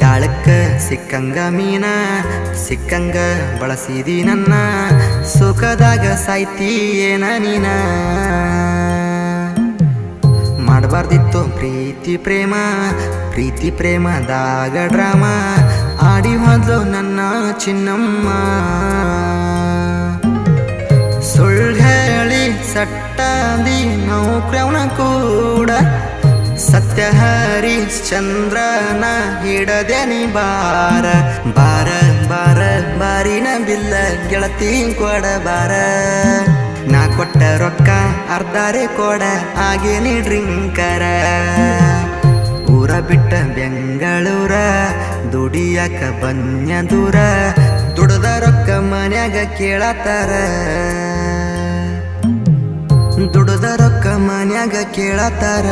ಗಾಳಕ್ಕ ಸಿಕ್ಕಂಗ ಮೀನ ಸಿಕ್ಕಂಗ ಬಳಸಿದಿ ನನ್ನ ಸುಖದಾಗ ಸಾಯ್ತಿ ಏನ ನೀನ ಮಾಡಬಾರ್ದಿತ್ತು ಪ್ರೀತಿ ಪ್ರೇಮದಾಗ ಡ್ರಾಮ ಆಡಿ ಹೋದ್ಲು ನನ್ನ ಚಿನ್ನಮ್ಮ ಸುಳ್ಳು ಹೇಳಿ ಸಟ್ಟಾದಿ ನೌಕ್ರವನ ಕೂಡ ಸತ್ಯ ಹರಿಶ್ಚಂದ್ರನ ಹಿಡದೇನಿ ಬಾರ ಬಾರ ಬಾರ ಬಾರಿನ ಬಿಲ್ಲ ಗೆಳತಿ ಕೊಡ ಬಾರ ನಾ ಕೊಟ್ಟ ರೊಕ್ಕ ಅರ್ಧಾರೆ ಕೊಡ ಆಗೇನಿ ಡ್ರಿಂಕರ ಊರ ಬಿಟ್ಟ ಬೆಂಗಳೂರ ದುಡಿಯಾಕ ಬನ್ಯ ದೂರ ದುಡ್ದ ರೊಕ್ಕ ಮನ್ಯಾಗ ಕೇಳತ್ತಾರ ದುಡ್ದ ರೊಕ್ಕ ಮನ್ಯಾಗ ಕೇಳತ್ತಾರ